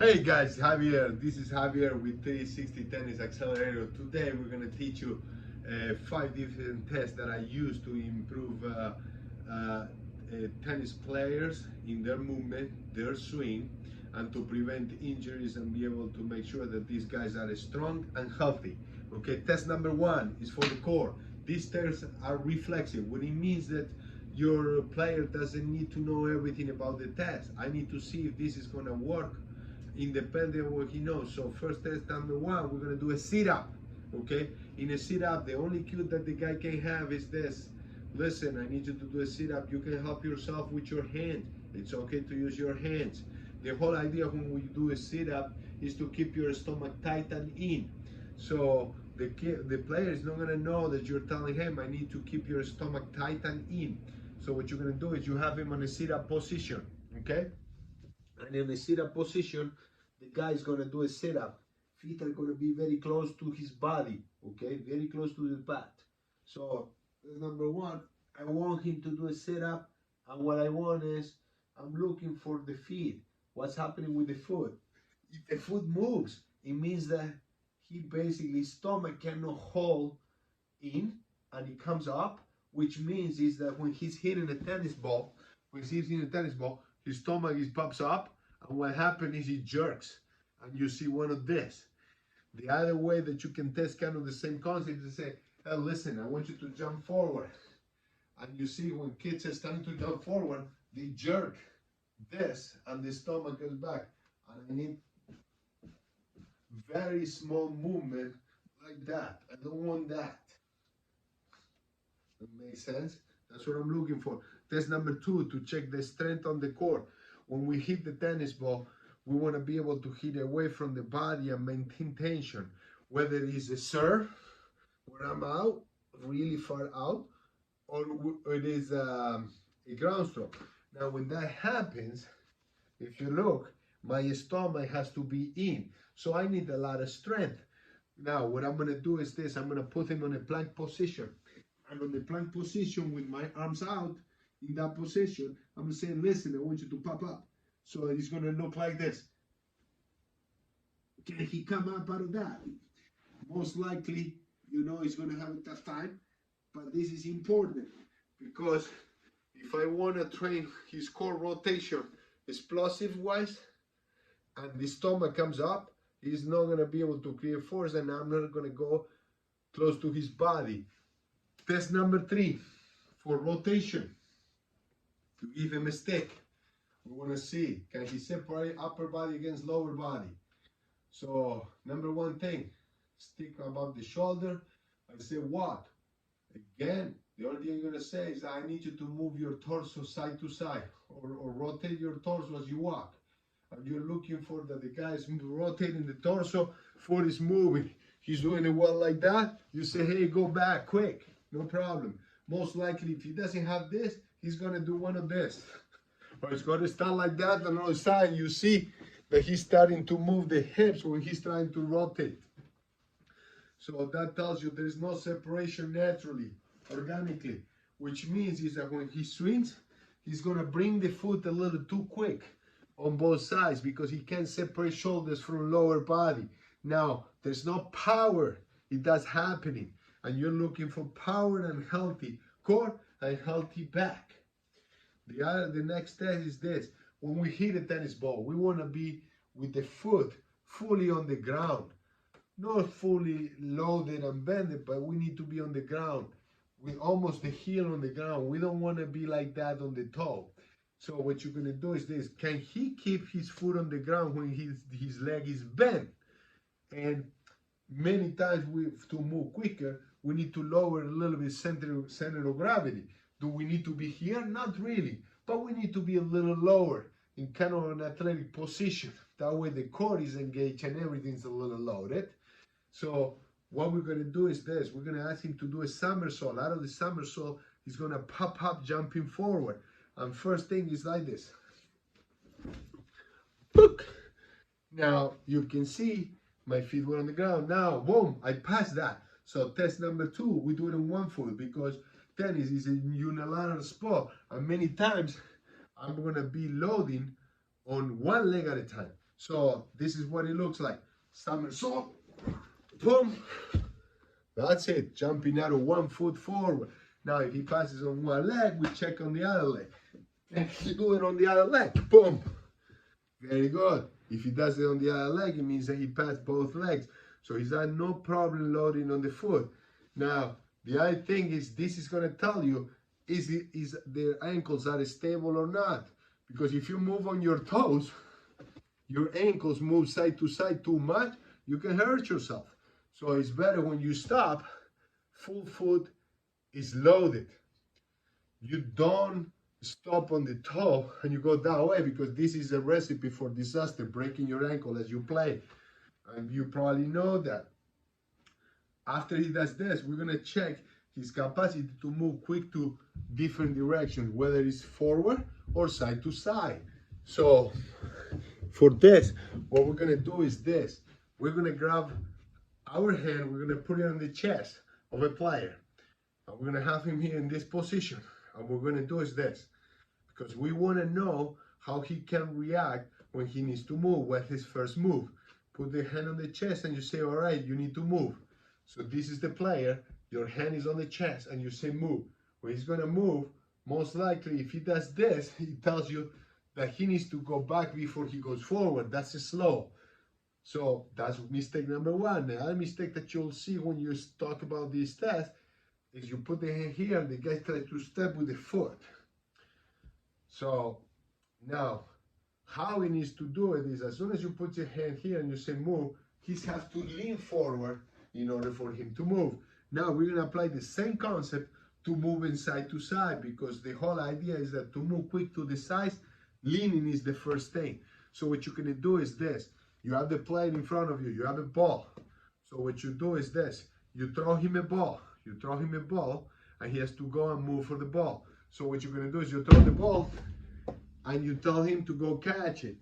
Hey guys, Javier. This is Javier with 360 Tennis Accelerator. Today we're going to teach you 5 different tests that I use to improve tennis players in their movement, their swing, and to prevent injuries and be able to make sure that these guys are strong and healthy. Okay, test number 1 is for the core. These tests are reflexive, what it means that your player doesn't need to know everything about the test. I need to see if this is going to work independent of what he knows. So first test number 1, we're gonna do a sit-up. Okay, in a sit-up, the only cue that the guy can have is this: listen, I need you to do a sit-up. You can help yourself with your hand. It's okay to use your hands. The whole idea when we do a sit-up is to keep your stomach tight and in. So the player is not gonna know that you're telling him, I need to keep your stomach tight and in. So what you're gonna do is you have him on a sit-up position. Okay, and in the sit-up position, the guy is going to do a sit-up. Feet are going to be very close to his body, okay? Very close to the bat. So, number 1, I want him to do a sit-up, and what I want is, I'm looking for the feet. What's happening with the foot? If the foot moves, it means that he basically, stomach cannot hold in, and it comes up, which means is that when he's hitting a tennis ball, his stomach pops up, and what happens is he jerks, and you see one of this. The other way that you can test kind of the same concept is to say, hey, listen, I want you to jump forward. And you see when kids are starting to jump forward, they jerk this, and the stomach goes back. And I need very small movement like that. I don't want that. That makes sense? That's what I'm looking for. Test number 2, to check the strength on the court. When we hit the tennis ball, we want to be able to hit away from the body and maintain tension. Whether it is a serve, where I'm out, really far out, or it is a ground stroke. Now, when that happens, if you look, my stomach has to be in. So I need a lot of strength. Now, what I'm going to do is this. I'm going to put him on a plank position. And on the plank position with my arms out, in that position, I'm saying, listen, I want you to pop up. So it's going to look like this. Can he come up out of that? Most likely, he's going to have a tough time. But this is important because if I want to train his core rotation explosive-wise, and the stomach comes up, he's not going to be able to create force, and I'm not going to go close to his body. Test number 3, for rotation. To give him a stick, we want to see, can he separate upper body against lower body? So, number 1 thing, stick above the shoulder. I say, what? Again, the only thing you're going to say is, I need you to move your torso side to side, or rotate your torso as you walk. And you're looking for that the guy is rotating the torso, foot is moving. He's doing it well like that. You say, hey, go back quick, no problem. Most likely, if he doesn't have this, he's going to do one of this. Or it's going to start like that on the other side. You see that he's starting to move the hips when he's trying to rotate. So that tells you there's no separation naturally, organically. Which means is that when he swings, he's going to bring the foot a little too quick on both sides because he can't separate shoulders from lower body. Now, there's no power. That's happening. And you're looking for power and healthy core and healthy back. The next test is this. When we hit a tennis ball, we want to be with the foot fully on the ground. Not fully loaded and bended, but we need to be on the ground with almost the heel on the ground. We don't want to be like that on the toe. So what you're going to do is this. Can he keep his foot on the ground when his leg is bent? And many times to move quicker, we need to lower a little bit center of gravity. Do we need to be here? Not really, but we need to be a little lower in kind of an athletic position. That way the core is engaged and everything's a little loaded. So what we're going to do is this. We're going to ask him to do a somersault. Out of the somersault, he's going to pop up jumping forward. And first thing is like this. Book. Now you can see my feet were on the ground. Now, boom, I passed that. So test number 2, we do it on 1 foot because tennis is a unilateral sport. And many times I'm going to be loading on one leg at a time. So this is what it looks like. Somersault, boom. That's it, jumping out of 1 foot forward. Now, if he passes on one leg, we check on the other leg. And he do it on the other leg, boom. Very good. If he does it on the other leg, it means that he passed both legs. So he's had no problem loading on the foot. Now, the other thing is, this is going to tell you, is their ankles are stable or not. Because if you move on your toes, your ankles move side to side too much, you can hurt yourself. So it's better when you stop, full foot is loaded. You don't stop on the toe and you go that way, because this is a recipe for disaster, breaking your ankle as you play. And you probably know that. After he does this, we're going to check his capacity to move quick to different directions, whether it's forward or side to side. So for this, what we're going to do is this. We're going to grab our hand, we're going to put it on the chest of a player. And we're going to have him here in this position. And what we're going to do is this, because we want to know how he can react when he needs to move. What's his first move? Put the hand on the chest and you say, all right, you need to move. So this is the player, your hand is on the chest and you say move. When he's going to move, most likely if he does this, he tells you that he needs to go back before he goes forward. That's slow. So that's mistake number one. The other mistake that you'll see when you talk about these tests is you put the hand here and the guy tries to step with the foot. So now, how he needs to do it is, as soon as you put your hand here and you say move, he has to lean forward in order for him to move. Now we're going to apply the same concept to moving side to side, because the whole idea is that to move quick to the sides, leaning is the first thing. So what you're going to do is this. You have the player in front of you, you have a ball. So what you do is this. You throw him a ball. You throw him a ball and he has to go and move for the ball. So what you're going to do is you throw the ball and you tell him to go catch it.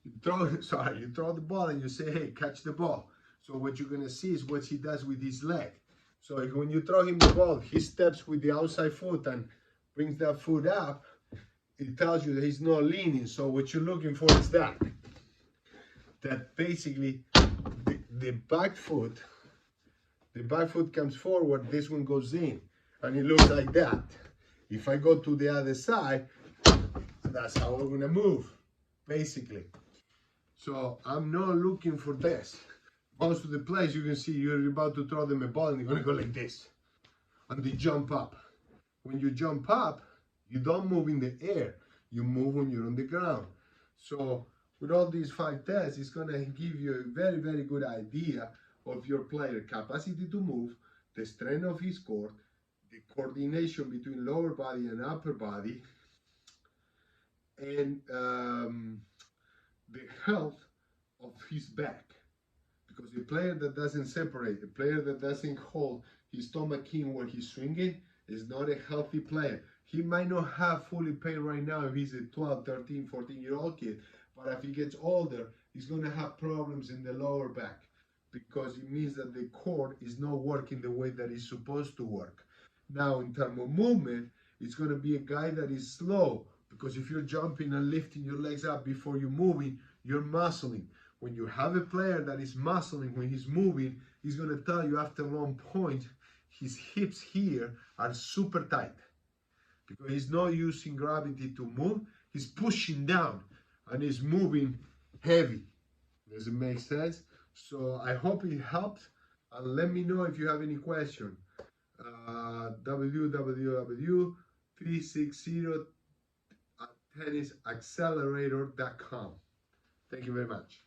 You throw the ball and you say, hey, catch the ball. So what you're going to see is what he does with his leg. So when you throw him the ball, he steps with the outside foot and brings that foot up. It tells you that he's not leaning. So what you're looking for is that basically the back foot comes forward, this one goes in, and it looks like that. If I go to the other side, that's how we're gonna move, basically. So I'm not looking for this. Most of the plays you can see, you're about to throw them a ball and they're gonna go like this, and they jump up. When you jump up, you don't move in the air, you move when you're on the ground. So with all these 5 tests, it's going to give you a very, very good idea of your player capacity to move, the strength of his core, the coordination between lower body and upper body, and the health of his back. Because a player that doesn't separate, a player that doesn't hold his stomach in when he's swinging, is not a healthy player. He might not have fully pain right now if he's a 12, 13, 14-year-old kid, but if he gets older, he's going to have problems in the lower back, because it means that the core is not working the way that it's supposed to work. Now, in terms of movement, it's going to be a guy that is slow, because if you're jumping and lifting your legs up before you're moving, you're muscling. When you have a player that is muscling when he's moving, he's going to tell you after one point, his hips here are super tight, because he's not using gravity to move, he's pushing down and he's moving heavy. Does it make sense? So I hope it helps, and let me know if you have any question. www.360tennisaccelerator.com. Thank you very much.